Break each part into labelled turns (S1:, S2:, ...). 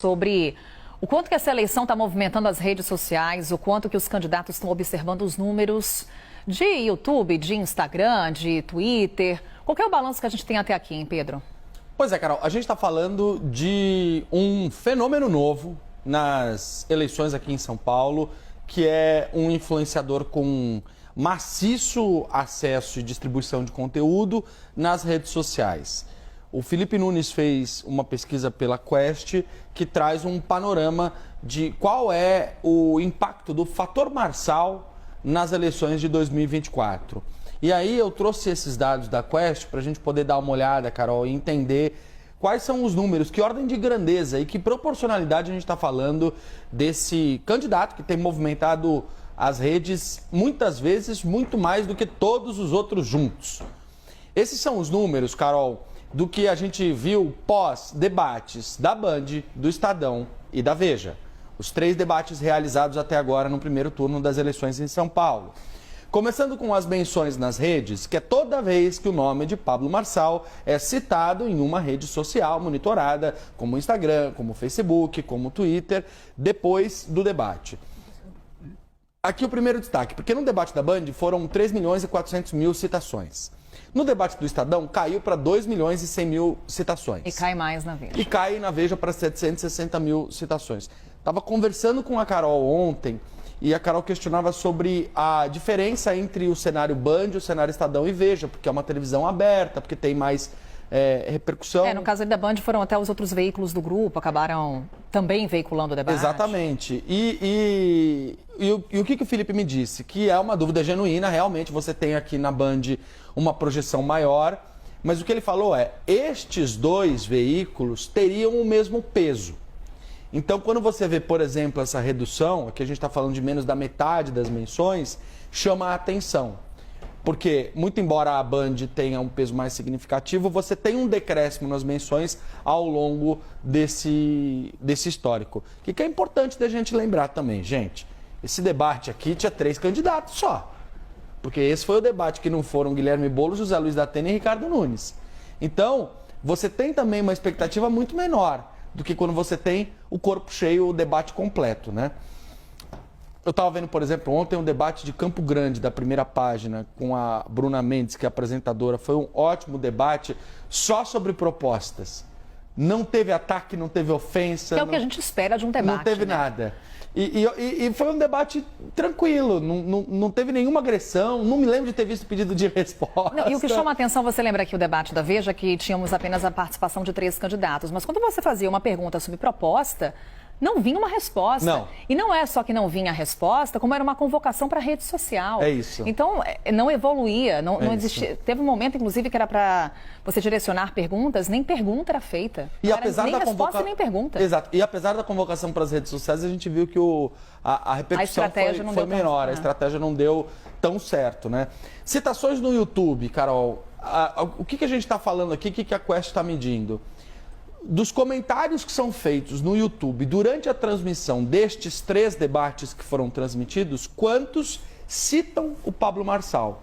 S1: sobre o quanto que essa eleição está movimentando as redes sociais, o quanto que os candidatos estão observando os números de YouTube, de Instagram, de Twitter. Qual que é o balanço que a gente tem até aqui, hein, Pedro?
S2: Pois é, Carol, a gente está falando de um fenômeno novo nas eleições aqui em São Paulo, que é um influenciador com maciço acesso e distribuição de conteúdo nas redes sociais. O Felipe Nunes fez uma pesquisa pela Quest que traz um panorama de qual é o impacto do fator Marçal nas eleições de 2024. E aí eu trouxe esses dados da Quest para a gente poder dar uma olhada, Carol, e entender quais são os números, que ordem de grandeza e que proporcionalidade a gente está falando desse candidato que tem movimentado as redes muitas vezes muito mais do que todos os outros juntos. Esses são os números, Carol, do que a gente viu pós-debates da Band, do Estadão e da Veja. Os 3 debates realizados até agora no primeiro turno das eleições em São Paulo. Começando com as menções nas redes, que é toda vez que o nome de Pablo Marçal é citado em uma rede social monitorada, como o Instagram, como o Facebook, como o Twitter, depois do debate. Aqui o primeiro destaque, porque no debate da Band foram 3.400.000 citações. No debate do Estadão caiu para 2.100.000 citações.
S1: E cai mais na Veja.
S2: E cai na Veja para 760.000 citações. Estava conversando com a Carol ontem e a Carol questionava sobre a diferença entre o cenário Band, o cenário Estadão e Veja, porque é uma televisão aberta, porque tem mais repercussão.
S1: No caso da Band foram até os outros veículos do grupo, acabaram também veiculando o debate.
S2: Exatamente. E o que o Felipe me disse? Que é uma dúvida genuína, realmente você tem aqui na Band uma projeção maior, mas o que ele falou é, estes 2 veículos teriam o mesmo peso. Então, quando você vê, por exemplo, essa redução, aqui a gente está falando de menos da metade das menções, chama a atenção. Porque, muito embora a Band tenha um peso mais significativo, você tem um decréscimo nas menções ao longo desse histórico. O que é importante da gente lembrar também, gente? Esse debate aqui tinha 3 candidatos só. Porque esse foi o debate que não foram Guilherme Boulos, José Luiz da Atena e Ricardo Nunes. Então, você tem também uma expectativa muito menor do que quando você tem o corpo cheio, o debate completo, né? Eu estava vendo, por exemplo, ontem um debate de Campo Grande, da primeira página, com a Bruna Mendes, que é apresentadora. Foi um ótimo debate só sobre propostas. Não teve ataque, não teve ofensa.
S1: Que é o que a gente espera de um debate.
S2: Não teve nada. E foi um debate tranquilo, não teve nenhuma agressão, não me lembro de ter visto pedido de resposta.
S1: Não, e o que chama a atenção, você lembra aqui o debate da Veja, que tínhamos apenas a participação de 3 candidatos, mas quando você fazia uma pergunta sobre proposta, não vinha uma resposta.
S2: Não.
S1: E não é só que não vinha a resposta, como era uma convocação para a rede social.
S2: É isso.
S1: Então, não evoluía, não existia. Teve um momento, inclusive, que era para você direcionar perguntas, nem pergunta era feita.
S2: E
S1: não
S2: apesar
S1: era nem
S2: da
S1: resposta nem pergunta.
S2: Exato. E apesar da convocação para as redes sociais, a gente viu que a repercussão foi menor, a estratégia não deu tão certo, né? Citações no YouTube, Carol. O que a gente está falando aqui, o que a Quest está medindo? Dos comentários que são feitos no YouTube durante a transmissão destes 3 debates que foram transmitidos, quantos citam o Pablo Marçal?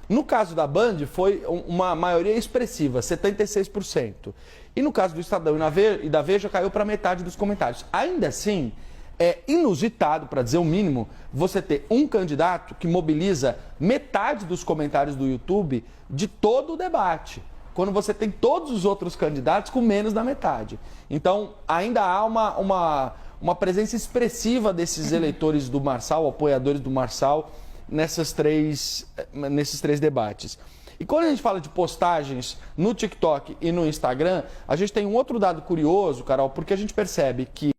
S2: No caso da Band, foi uma maioria expressiva, 76%. E no caso do Estadão e da Veja, caiu para metade dos comentários. Ainda assim, é inusitado, para dizer o mínimo, você ter um candidato que mobiliza metade dos comentários do YouTube de todo o debate, quando você tem todos os outros candidatos com menos da metade. Então, ainda há uma presença expressiva desses eleitores do Marçal, apoiadores do Marçal, nesses três debates. E quando a gente fala de postagens no TikTok e no Instagram, a gente tem um outro dado curioso, Carol, porque a gente percebe que